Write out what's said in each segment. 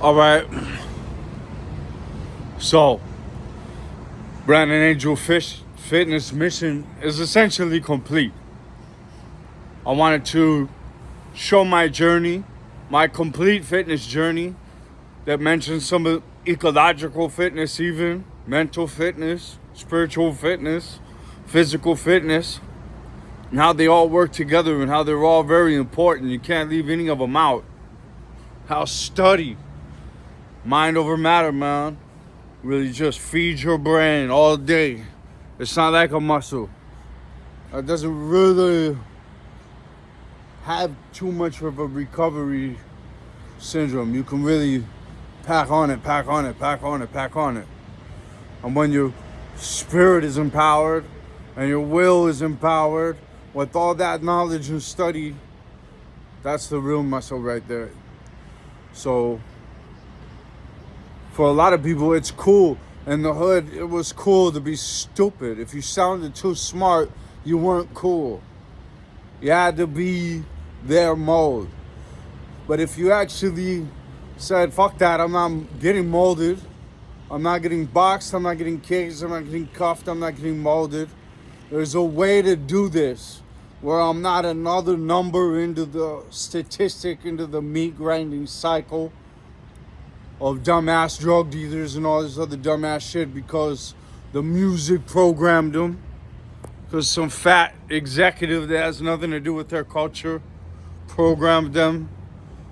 All right. So, Brandon Angel Fitness mission is essentially complete. I wanted to show my journey, my complete fitness journey that mentions some of ecological fitness, even mental fitness, spiritual fitness, physical fitness, and how they all work together and how they're all very important. You can't leave any of them out. How study, mind over matter, man, really just feeds your brain all day. It's not like a muscle. It doesn't really have too much of a recovery syndrome. You can really pack on it. And when your spirit is empowered and your will is empowered with all that knowledge and study, that's the real muscle right there. So for a lot of people, it's cool. In the hood, it was cool to be stupid. If you sounded too smart, you weren't cool. You had to be their mold. But if you actually said, fuck that, I'm not getting molded, I'm not getting boxed, I'm not getting caged, I'm not getting cuffed, I'm not getting molded. There's a way to do this where I'm not another number into the statistic, into the meat grinding cycle of dumbass drug dealers and all this other dumbass shit because the music programmed them. Because some fat executive that has nothing to do with their culture programmed them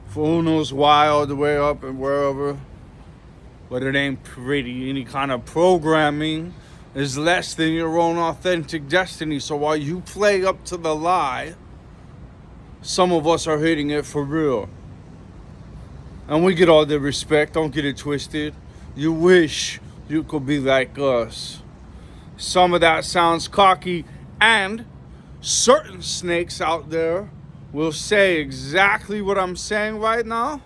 for who knows why all the way up and wherever. But it ain't pretty. Any kind of programming is less than your own authentic destiny. So while you play up to the lie, some of us are hitting it for real. And we get all the respect, don't get it twisted. You wish you could be like us. Some of that sounds cocky, and certain snakes out there will say exactly what I'm saying right now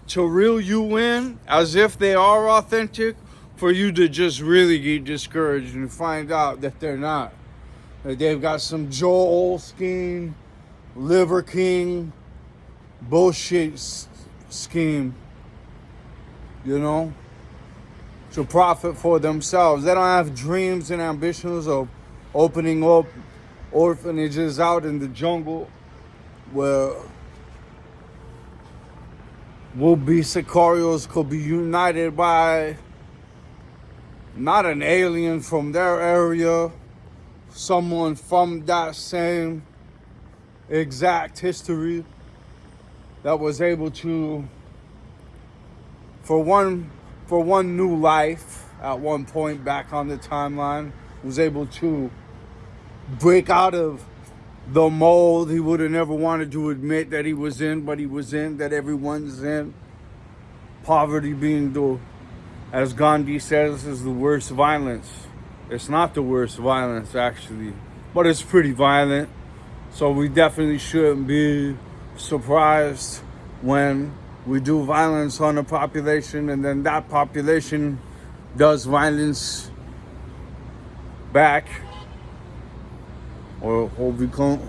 to reel you in as if they are authentic, for you to just really get discouraged and find out that they're not. That they've got some Joel Osteen, Liver King bullshit scheme, you know, to profit for themselves. They don't have dreams and ambitions of opening up orphanages out in the jungle where will-be sicarios could be united by not an alien from their area, someone from that same exact history that was able to, for one new life at one point back on the timeline, was able to break out of the mold he would have never wanted to admit that he was in, but he was in, that everyone's in. Poverty being the, as Gandhi says, is the worst violence. It's not the worst violence, actually, but it's pretty violent. So we definitely shouldn't be surprised when we do violence on a population and then that population does violence back or becomes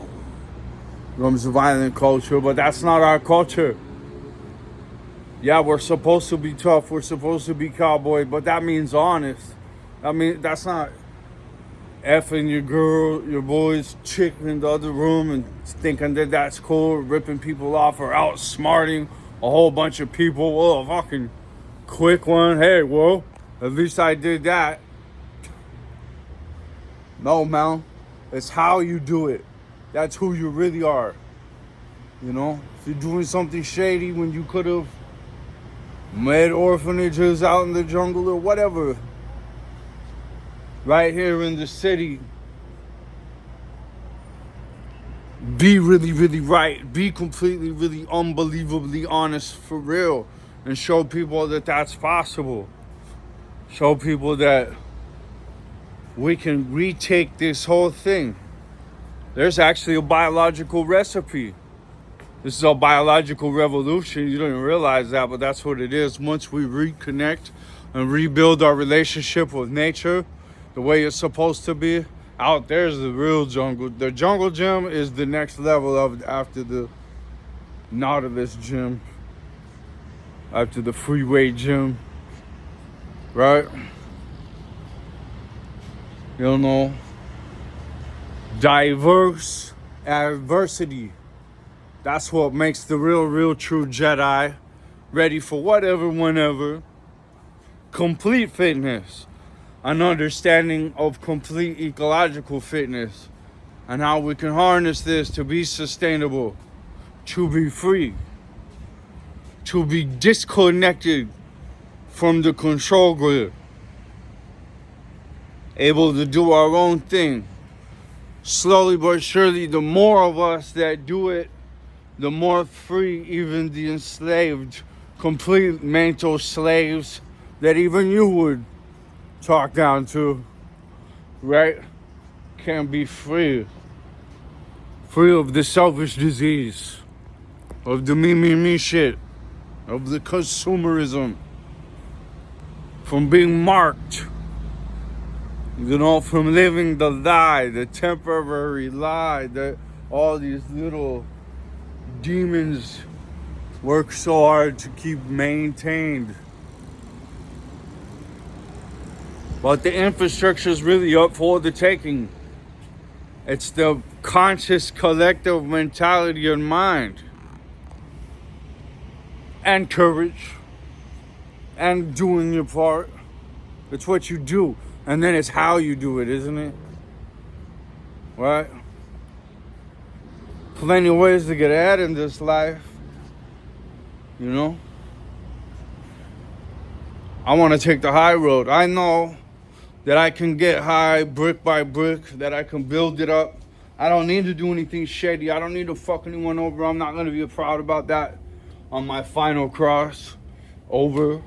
a violent culture. But that's not our culture. Yeah, we're supposed to be tough, we're supposed to be cowboy, but that means honest. I mean, that's not effing your girl, your boy's chick in the other room and thinking that that's cool, ripping people off, or outsmarting a whole bunch of people. Oh, fucking quick one. Hey, well, at least I did that. No, man. It's how you do it. That's who you really are. You know, if you're doing something shady when you could have made orphanages out in the jungle or whatever, right here in the city, be really, really right. Be completely, really unbelievably honest for real. And show people that that's possible. Show people that we can retake this whole thing. There's actually a biological recipe. This is a biological revolution. You don't even realize that, but that's what it is. Once we reconnect and rebuild our relationship with nature the way it's supposed to be, out there's the real jungle. The jungle gym is the next level of after the Nautilus gym. after the free weight gym, right? You know, diverse adversity. That's what makes the real true Jedi ready for whatever, whenever. Complete fitness, an understanding of complete ecological fitness, and how we can harness this to be sustainable, to be free, to be disconnected from the control grid, able to do our own thing. Slowly but surely, the more of us that do it, the more free even the enslaved, complete mental slaves that even you would talk down to, right, can be free. Free of the selfish disease, of the me shit, of the consumerism, from being marked, you know, from living the lie, the temporary lie that all these little demons work so hard to keep maintained. But the infrastructure is really up for the taking. It's the conscious collective mentality and mind and courage and doing your part. It's what you do, and then it's how you do it, isn't it? Right? Plenty of ways to get ahead in this life, you know? I want to take the high road. I know that I can get high brick by brick, that I can build it up. I don't need to do anything shady. I don't need to fuck anyone over. I'm not going to be proud about that on my final cross over.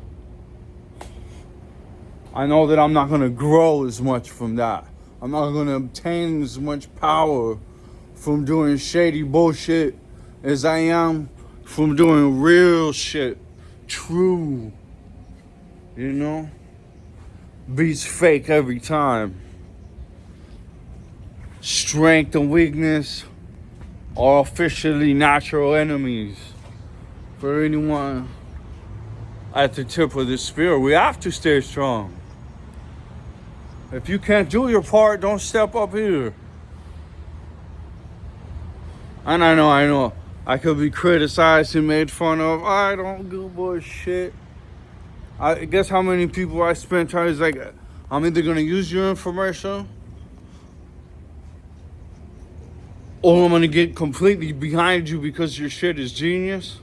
I know that I'm not going to grow as much from that. I'm not going to obtain as much power from doing shady bullshit as I am from doing real shit. True. You know? Beats fake every time. Strength and weakness are officially natural enemies. For anyone at the tip of the spear, we have to stay strong. If you can't do your part, don't step up here. And I know, I could be criticized and made fun of. I don't do bullshit. I guess how many people I spent time is like, I'm either gonna use your information or I'm gonna get completely behind you because your shit is genius,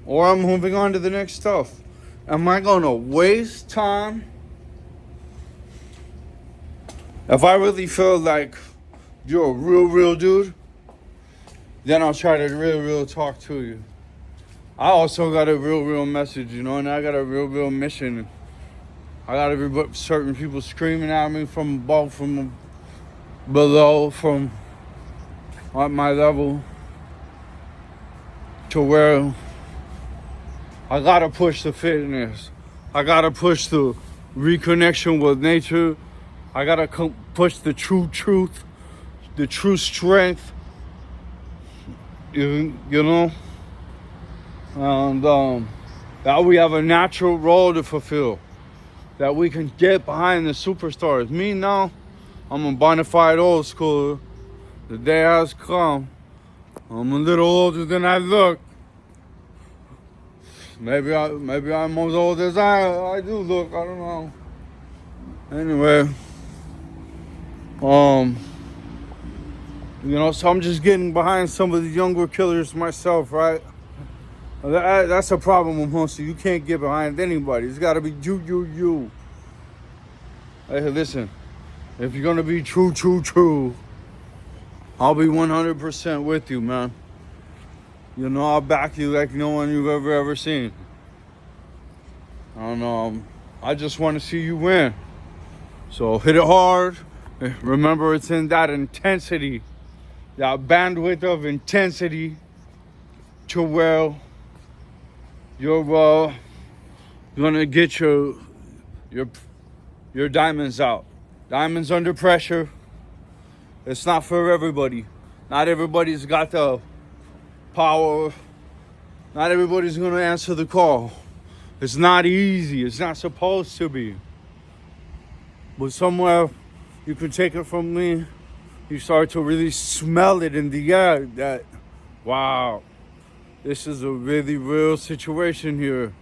or I'm moving on to the next stuff. Am I gonna waste time? If I really feel like you're a real dude, then I'll try to real talk to you. I also got a real message, you know, and I got a real mission. I got certain people screaming at me from above, from below, from at my level, to where I gotta push the fitness. I gotta push the reconnection with nature. I gotta push the true truth, the true strength, you know? And that we have a natural role to fulfill, that we can get behind the superstars. Me now, I'm a bona fide old schooler. The day has come. I'm a little older than I look. Maybe I'm as old as I do look. I don't know. Anyway, you know, so I'm just getting behind some of the younger killers myself, right? That's a problem with most of you. You can't get behind anybody. It's got to be you. Hey, listen. If you're going to be true, I'll be 100% with you, man. You know, I'll back you like no one you've ever seen. And I just want to see you win. So hit it hard. Remember, it's in that intensity, that bandwidth of intensity, to where you're gonna get your diamonds out. Diamonds under pressure. It's not for everybody. Not everybody's got the power Not everybody's gonna answer the call. It's not easy. It's not supposed to be. But somewhere you can take it from me. You start to really smell it in the air that, wow, this is a really real situation here.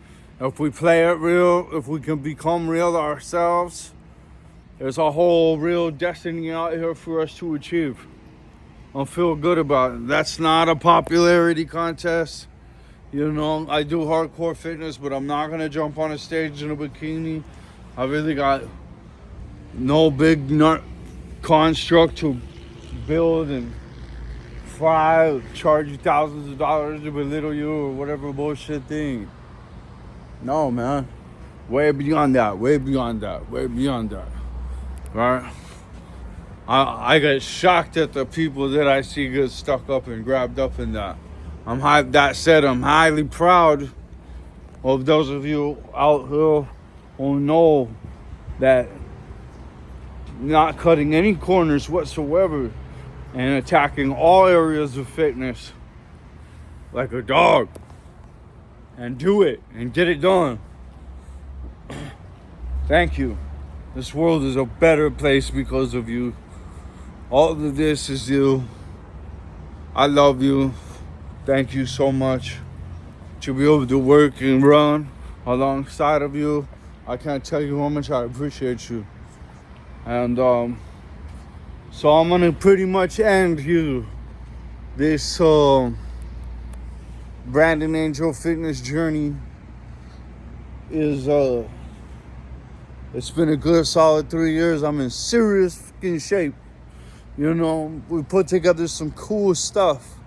If we play it real, if we can become real ourselves, there's a whole real destiny out here for us to achieve. I feel good about it. That's not a popularity contest. You know, I do hardcore fitness, but I'm not gonna jump on a stage in a bikini. I really got no big nut construct to build and fly, charge you thousands of dollars to belittle you or whatever bullshit thing. No, man. Way beyond that. Way beyond that. Way beyond that. Right? I get shocked at the people that I see get stuck up and grabbed up in that. That said, I'm highly proud of those of you out here who know that not cutting any corners whatsoever and attacking all areas of fitness like a dog and do it and get it done. Thank you. This world is a better place because of you. All of this is you. I love you. Thank you so much. To be able to work and run alongside of you, I can't tell you how much I appreciate you. And so I'm gonna pretty much end here this Brandon Angel fitness journey. It's been a good solid 3 years. I'm in serious fucking shape. You know, we put together some cool stuff.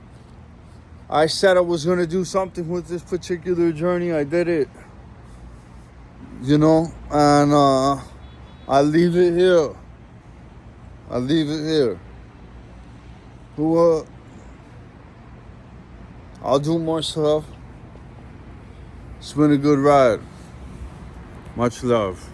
I said I was gonna do something with this particular journey. I did it. You know, and I leave it here. I leave it here. I'll do more stuff. It's been a good ride. Much love.